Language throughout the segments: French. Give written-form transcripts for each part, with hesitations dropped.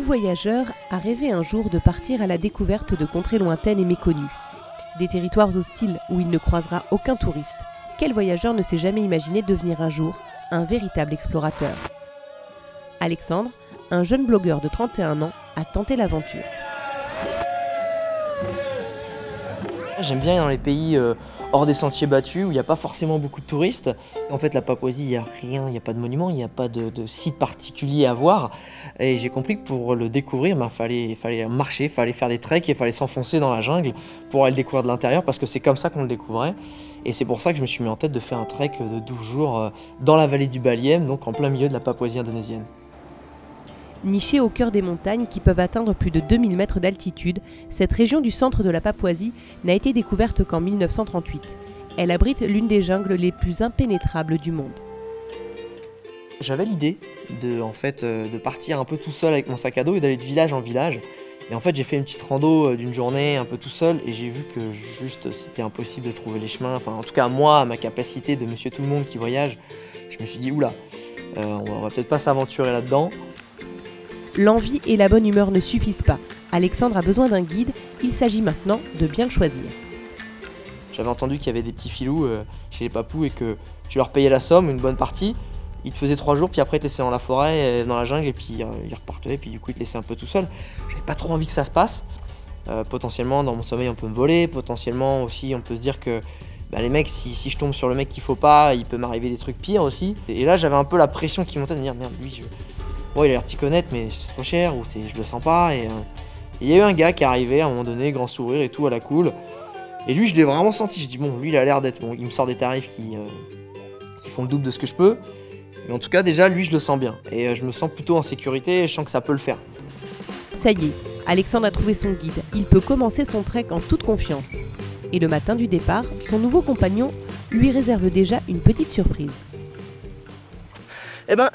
voyageur a rêvé un jour de partir à la découverte de contrées lointaines et méconnues. Des territoires hostiles où il ne croisera aucun touriste. Quel voyageur ne s'est jamais imaginé devenir un jour un véritable explorateur? Alexandre, un jeune blogueur de 31 ans, a tenté l'aventure. J'aime bien aller dans les pays hors des sentiers battus où il n'y a pas forcément beaucoup de touristes. En fait, la Papouasie, il n'y a rien, il n'y a pas de monument, il n'y a pas de site particulier à voir. Et j'ai compris que pour le découvrir, fallait marcher, fallait faire des treks et il fallait s'enfoncer dans la jungle pour aller le découvrir de l'intérieur parce que c'est comme ça qu'on le découvrait. Et c'est pour ça que je me suis mis en tête de faire un trek de 12 jours dans la vallée du Baliem, donc en plein milieu de la Papouasie indonésienne. Nichée au cœur des montagnes qui peuvent atteindre plus de 2000 mètres d'altitude, cette région du centre de la Papouasie n'a été découverte qu'en 1938. Elle abrite l'une des jungles les plus impénétrables du monde. J'avais l'idée de partir un peu tout seul avec mon sac à dos et d'aller de village en village. Et en fait, j'ai fait une petite rando d'une journée un peu tout seul et j'ai vu que juste c'était impossible de trouver les chemins. Enfin, en tout cas, moi, à ma capacité de monsieur tout le monde qui voyage, je me suis dit, oula, on va peut-être pas s'aventurer là-dedans. L'envie et la bonne humeur ne suffisent pas. Alexandre a besoin d'un guide, il s'agit maintenant de bien le choisir. J'avais entendu qu'il y avait des petits filous chez les papous et que tu leur payais la somme, une bonne partie, ils te faisaient 3 jours, puis après ils te laissaient dans la forêt, dans la jungle, et puis ils repartaient, puis du coup ils te laissaient un peu tout seul. J'avais pas trop envie que ça se passe. Potentiellement dans mon sommeil on peut me voler, potentiellement aussi on peut se dire que les mecs, si je tombe sur le mec qu'il faut pas, il peut m'arriver des trucs pires aussi. Et là j'avais un peu la pression qui montait de me dire, merde, lui, il a l'air de s'y connaître, mais c'est trop cher, ou je le sens pas. Et il y a eu un gars qui est arrivé à un moment donné, grand sourire et tout, à la cool. Et lui, je l'ai vraiment senti. Je dis, bon, lui, il a l'air d'être bon. Il me sort des tarifs qui font le double de ce que je peux. Mais en tout cas, déjà, lui, je le sens bien. Et je me sens plutôt en sécurité et je sens que ça peut le faire. Ça y est, Alexandre a trouvé son guide. Il peut commencer son trek en toute confiance. Et le matin du départ, son nouveau compagnon lui réserve déjà une petite surprise. Eh ben,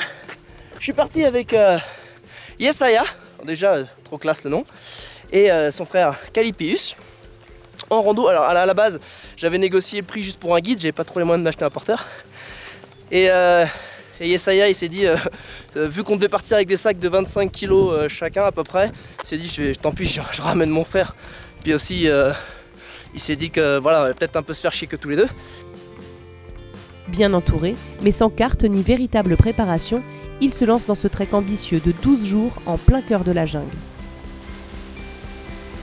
je suis parti avec Yesaya, déjà trop classe le nom, et son frère Calipius en rando. Alors à la base, j'avais négocié le prix juste pour un guide, j'avais pas trop les moyens de m'acheter un porteur. Et Yesaya, il s'est dit, vu qu'on devait partir avec des sacs de 25 kg chacun à peu près, il s'est dit, tant pis, je ramène mon frère. Puis aussi, il s'est dit que voilà, on allait peut-être un peu se faire chier que tous les deux. Bien entouré, mais sans carte ni véritable préparation, il se lance dans ce trek ambitieux de 12 jours en plein cœur de la jungle.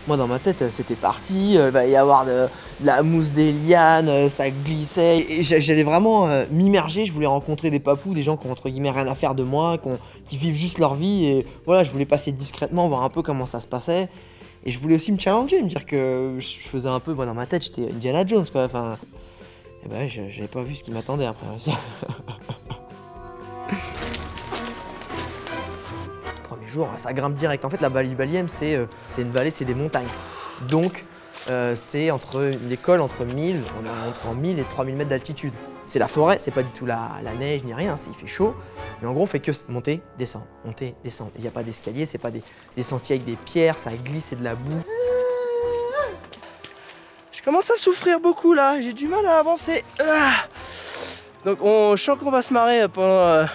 Moi dans ma tête c'était parti, il va y avoir de la mousse des lianes, ça glissait. Et j'allais vraiment m'immerger, je voulais rencontrer des papous, des gens qui ont entre guillemets rien à faire de moi, qui vivent juste leur vie. Et voilà, je voulais passer discrètement, voir un peu comment ça se passait. Et je voulais aussi me challenger, me dire que je faisais un peu, dans ma tête j'étais Indiana Jones quoi. Enfin, et ben j'avais pas vu ce qui m'attendait après. Ça grimpe direct. En fait, la vallée du Baliem, c'est une vallée, c'est des montagnes. Donc, c'est des cols entre 1000 et 3000 mètres d'altitude. C'est la forêt, c'est pas du tout la neige ni rien, il fait chaud. Mais en gros, on fait que monter, descendre, monter, descendre. Il n'y a pas d'escalier, c'est pas des sentiers avec des pierres, ça glisse, c'est de la boue. Je commence à souffrir beaucoup là, j'ai du mal à avancer. Donc, je sens qu'on va se marrer pendant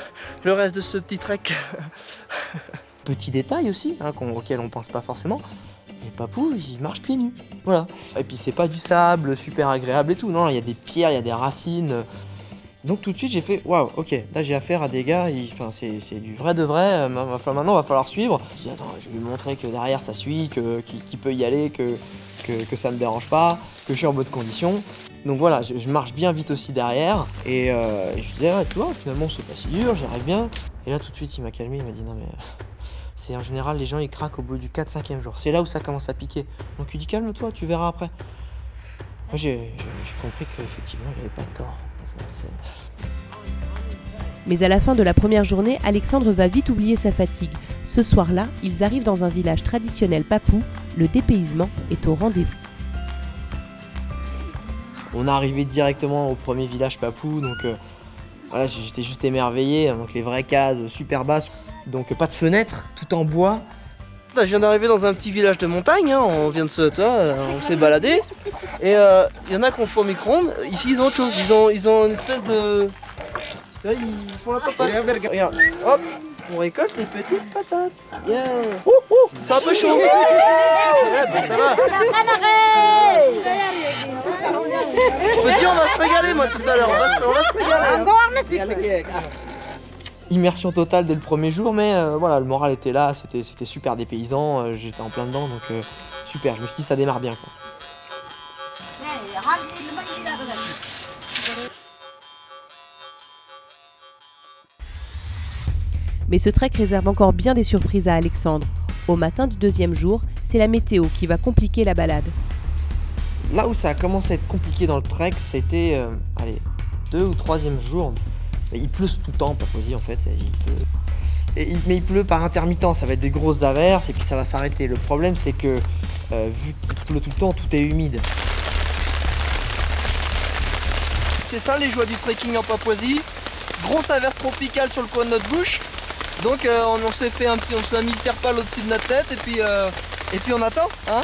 le reste de ce petit trek. Petit détail aussi, auquel on pense pas forcément, les papous ils marchent pieds nus, voilà. Et puis c'est pas du sable super agréable et tout, non, il y a des pierres, il y a des racines. Donc tout de suite j'ai fait, waouh, ok, là j'ai affaire à des gars, c'est du vrai de vrai, maintenant il va falloir suivre. Je dis, attends, je vais lui montrer que derrière ça suit, qu'il peut y aller, que ça me dérange pas, que je suis en bonne condition. Donc voilà, je marche bien vite aussi derrière, et je disais, ouais, tu vois, finalement c'est pas si dur, j'y arrive bien. Et là tout de suite il m'a calmé, il m'a dit, non mais... C'est en général, les gens ils craquent au bout du 4-5e jour. C'est là où ça commence à piquer. Donc il dit calme-toi, tu verras après. Moi j'ai compris qu'effectivement il n'avait pas tort. En fait. Mais à la fin de la première journée, Alexandre va vite oublier sa fatigue. Ce soir-là, ils arrivent dans un village traditionnel papou. Le dépaysement est au rendez-vous. On est arrivé directement au premier village papou. Donc voilà, j'étais juste émerveillé. Donc les vraies cases super basses. Donc pas de fenêtre, tout en bois. Là, je viens d'arriver dans un petit village de montagne, on vient de on s'est baladé. Et il y en a qui ont fait au micro-ondes, ici ils ont autre chose, ils ont une espèce de... Là, ils font la papate. Regarde, hop, On récolte les petites patates. Yeah. C'est un peu chaud. Ouais, bah, ça va. Je peux te dire, on va se régaler, moi, tout à l'heure. On va se régaler. Immersion totale dès le premier jour, mais voilà, le moral était là, c'était super dépaysant, j'étais en plein dedans, donc super, je me suis dit ça démarre bien, quoi. Mais ce trek réserve encore bien des surprises à Alexandre. Au matin du deuxième jour, c'est la météo qui va compliquer la balade. Là où ça a commencé à être compliqué dans le trek, c'était, allez, 2 ou 3e jour. Il pleut tout le temps, Papouasie en fait, mais il pleut par intermittence, ça va être des grosses averses et puis ça va s'arrêter. Le problème c'est que vu qu'il pleut tout le temps, tout est humide. C'est ça les joies du trekking en Papouasie. Grosse averse tropicale sur le coin de notre bouche. Donc on s'est mis le terre-pâle au-dessus de notre tête et puis on attend, hein.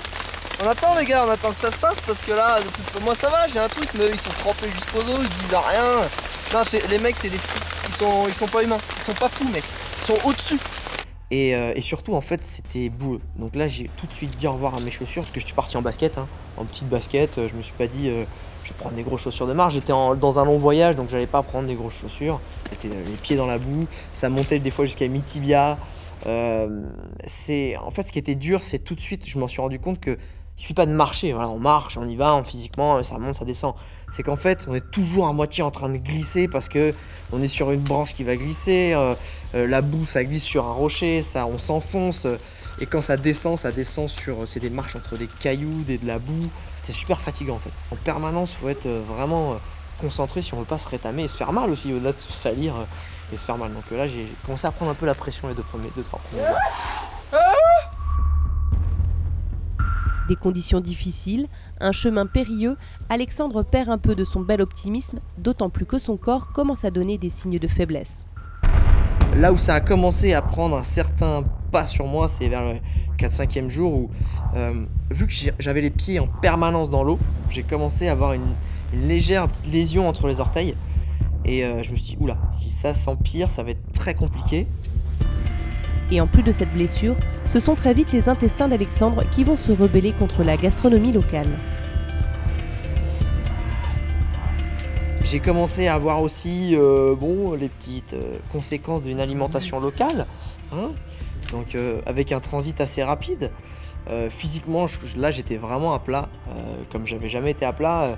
On attend les gars, on attend que ça se passe parce que là, moi ça va, j'ai un truc, mais eux ils sont trempés jusqu'aux os, ils disent rien. Non, les mecs c'est des fous, ils sont pas humains, ils sont pas fous mec, ils sont au-dessus. Et surtout en fait c'était boueux. Donc là j'ai tout de suite dit au revoir à mes chaussures parce que je suis parti en basket, hein, en petite basket. Je me suis pas dit je vais prendre des grosses chaussures de marche. J'étais dans un long voyage donc j'allais pas prendre des grosses chaussures. J'étais les pieds dans la boue, ça montait des fois jusqu'à mi-tibia. En fait ce qui était dur c'est tout de suite je m'en suis rendu compte que il suffit pas de marcher, voilà, on marche, on y va, physiquement, ça monte, ça descend. C'est qu'en fait, on est toujours à moitié en train de glisser parce que on est sur une branche qui va glisser, la boue, ça glisse sur un rocher, on s'enfonce, et quand ça descend sur, c'est des marches entre des cailloux, de la boue, c'est super fatigant en fait. En permanence, il faut être vraiment concentré si on veut pas se rétamer et se faire mal aussi, au-delà de se salir et se faire mal. Donc là, j'ai commencé à prendre un peu la pression les 2-3 premiers jours. Des conditions difficiles, un chemin périlleux, Alexandre perd un peu de son bel optimisme, d'autant plus que son corps commence à donner des signes de faiblesse. Là où ça a commencé à prendre un certain pas sur moi, c'est vers le 4-5e jour où, vu que j'avais les pieds en permanence dans l'eau, j'ai commencé à avoir une légère petite lésion entre les orteils. Et je me suis dit, oula, si ça s'empire, ça va être très compliqué. Et en plus de cette blessure, ce sont très vite les intestins d'Alexandre qui vont se rebeller contre la gastronomie locale. J'ai commencé à voir aussi les petites conséquences d'une alimentation locale, hein. Donc avec un transit assez rapide. Physiquement, là j'étais vraiment à plat, comme j'avais jamais été à plat.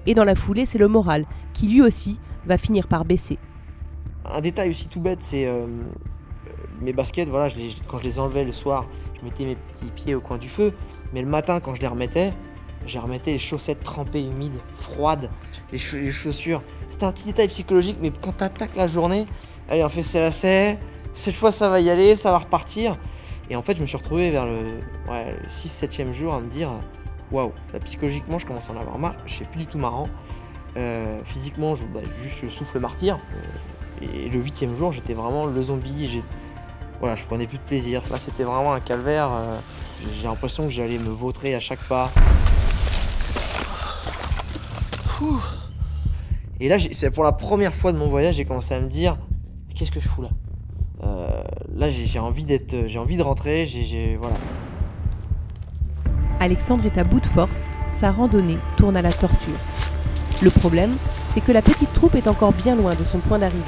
Et dans la foulée, c'est le moral qui lui aussi va finir par baisser. Un détail aussi tout bête, c'est mes baskets, voilà, quand je les enlevais le soir, je mettais mes petits pieds au coin du feu. Mais le matin, quand je les remettais les chaussettes trempées, humides, froides, les chaussures. C'était un petit détail psychologique, mais quand t'attaques la journée, allez, on fait c'est lacets, cette fois ça va y aller, ça va repartir. Et en fait, je me suis retrouvé vers le 6-7e jour à me dire waouh, là psychologiquement, je commence à en avoir marre, c'est plus du tout marrant. Physiquement, juste le souffle martyr. Et le 8e jour, j'étais vraiment le zombie. Voilà, je prenais plus de plaisir. Là, c'était vraiment un calvaire. J'ai l'impression que j'allais me vautrer à chaque pas. Et là, c'est pour la première fois de mon voyage, j'ai commencé à me dire qu'est-ce que je fous là. Là, j'ai envie de rentrer. Voilà. Alexandre est à bout de force. Sa randonnée tourne à la torture. Le problème, c'est que la petite troupe est encore bien loin de son point d'arrivée.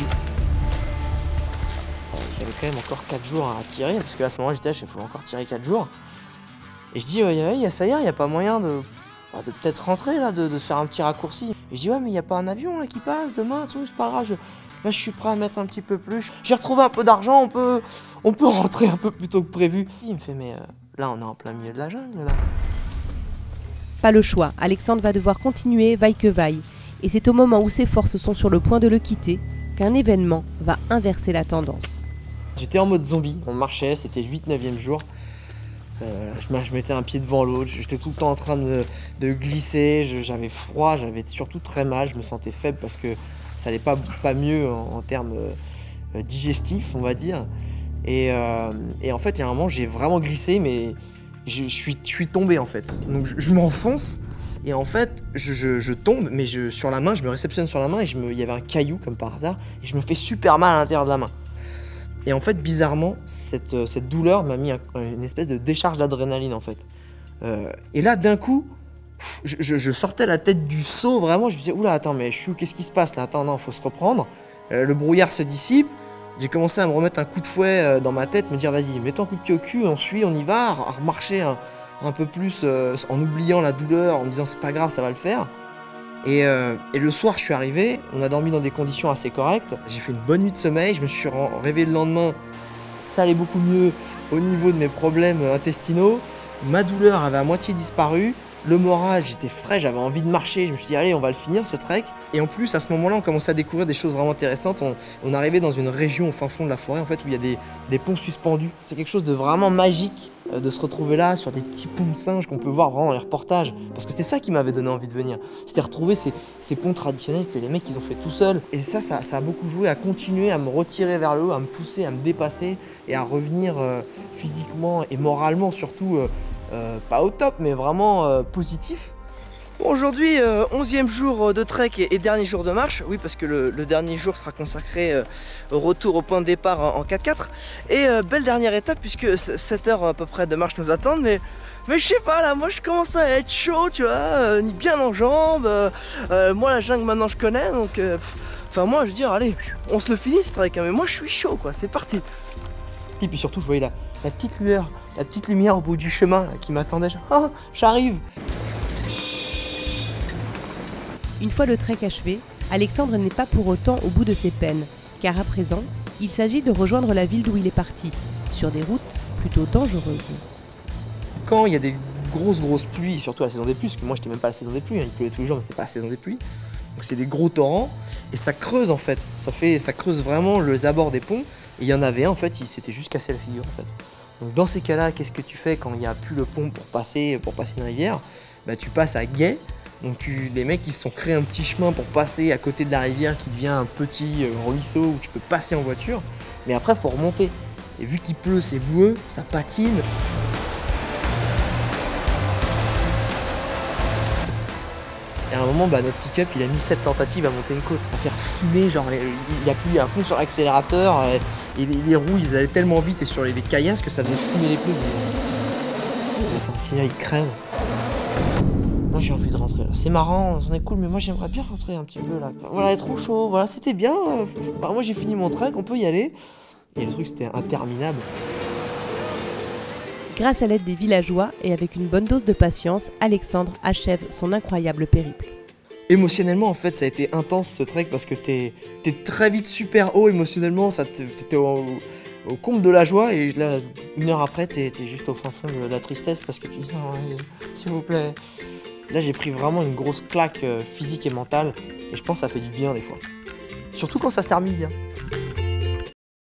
J'avais quand même encore 4 jours à tirer, parce qu'à ce moment-là, j'étais là, il faut encore tirer 4 jours. Et je dis, ça y est, il n'y a pas moyen de peut-être rentrer, là, de se faire un petit raccourci. Et je dis, ouais, mais il n'y a pas un avion là qui passe demain, tout, c'est pas grave. Là, je suis prêt à mettre un petit peu plus. J'ai retrouvé un peu d'argent, on peut rentrer un peu plus tôt que prévu. Il me fait, mais là, on est en plein milieu de la jungle, là. Pas le choix, Alexandre va devoir continuer vaille que vaille. Et c'est au moment où ses forces sont sur le point de le quitter qu'un événement va inverser la tendance. J'étais en mode zombie, on marchait, c'était le 8-9e jour. Je mettais un pied devant l'autre, j'étais tout le temps en train de glisser, j'avais froid, j'avais surtout très mal, je me sentais faible parce que ça allait pas mieux en termes digestifs, on va dire. Et en fait, il y a un moment, j'ai vraiment glissé, mais je suis tombé en fait. Donc je m'enfonce et en fait, je tombe, mais sur la main, je me réceptionne sur la main et il y avait un caillou comme par hasard et je me fais super mal à l'intérieur de la main. Et en fait, bizarrement, cette douleur m'a mis une espèce de décharge d'adrénaline en fait. Et là, d'un coup, je sortais la tête du seau, vraiment, je me disais, oula, attends, mais je suis où, qu'est-ce qui se passe là? Attends, non, faut se reprendre. Le brouillard se dissipe. J'ai commencé à me remettre un coup de fouet dans ma tête, me dire, vas-y, mets-toi un coup de pied au cul, on suit, on y va, à remarcher un peu plus en oubliant la douleur, en me disant, c'est pas grave, ça va le faire. Et le soir, je suis arrivé, on a dormi dans des conditions assez correctes, j'ai fait une bonne nuit de sommeil, je me suis réveillé le lendemain, ça allait beaucoup mieux au niveau de mes problèmes intestinaux, ma douleur avait à moitié disparu, le moral, j'étais frais, j'avais envie de marcher, je me suis dit allez, on va le finir ce trek. Et en plus, à ce moment-là, on commençait à découvrir des choses vraiment intéressantes. On arrivait dans une région au fin fond de la forêt en fait, où il y a des ponts suspendus. C'est quelque chose de vraiment magique de se retrouver là sur des petits ponts de singes qu'on peut voir vraiment dans les reportages. Parce que c'était ça qui m'avait donné envie de venir. C'était retrouver ces ponts traditionnels que les mecs ils ont fait tout seuls. Et ça a beaucoup joué à continuer à me retirer vers le haut, à me pousser, à me dépasser et à revenir physiquement et moralement surtout. Pas au top, mais vraiment positif. Bon, aujourd'hui, 11e jour de trek et dernier jour de marche. Oui, parce que le dernier jour sera consacré au retour au point de départ en 4x4. Et belle dernière étape, puisque 7 heures à peu près de marche nous attendent. Mais je sais pas, là, moi je commence à être chaud, tu vois, bien en jambes. Moi, la jungle, maintenant, je connais. Donc, enfin, moi, je veux dire, allez, on se le finit ce trek. Hein, mais moi, je suis chaud, quoi, c'est parti. Et puis surtout, je voyais la petite lueur, la petite lumière au bout du chemin là, qui m'attendait. Oh, j'arrive! Une fois le trek achevé, Alexandre n'est pas pour autant au bout de ses peines, car à présent, il s'agit de rejoindre la ville d'où il est parti, sur des routes plutôt dangereuses. Quand il y a des grosses pluies, surtout à la saison des pluies, parce que moi j'étais même pas à la saison des pluies, hein, il pleuvait tous les jours, mais c'était pas la saison des pluies. Donc c'est des gros torrents, et ça creuse en fait, ça creuse vraiment les abords des ponts. Et il y en avait un en fait, il s'était juste cassé la figure en fait. Donc dans ces cas-là, qu'est-ce que tu fais quand il n'y a plus le pont pour passer une rivière? Bah tu passes à gué. Donc les mecs ils se sont créés un petit chemin pour passer à côté de la rivière qui devient un petit ruisseau où tu peux passer en voiture. Mais après faut remonter. Et vu qu'il pleut, c'est boueux, ça patine. Et à un moment, notre pick-up, il a mis 7 tentatives à monter une côte, à faire fumer, genre il appuie à fond sur l'accélérateur, et les roues, ils allaient tellement vite et sur les caillasses que ça faisait fumer les pneus. Attends, le signal, il crève. Moi, j'ai envie de rentrer là. C'est marrant, on est cool, mais moi, j'aimerais bien rentrer un petit peu là. Voilà, il est trop chaud, voilà, c'était bien. Moi, j'ai fini mon trek, on peut y aller. Et le truc, c'était interminable. Grâce à l'aide des villageois et avec une bonne dose de patience, Alexandre achève son incroyable périple. Émotionnellement, en fait, ça a été intense ce trek parce que t'es très vite super haut émotionnellement, t'étais au comble de la joie et là, 1 heure après, t'es juste au fin fond de la tristesse parce que tu dis oh, s'il vous plaît. Là, j'ai pris vraiment une grosse claque physique et mentale et je pense que ça fait du bien des fois. Surtout quand ça se termine bien.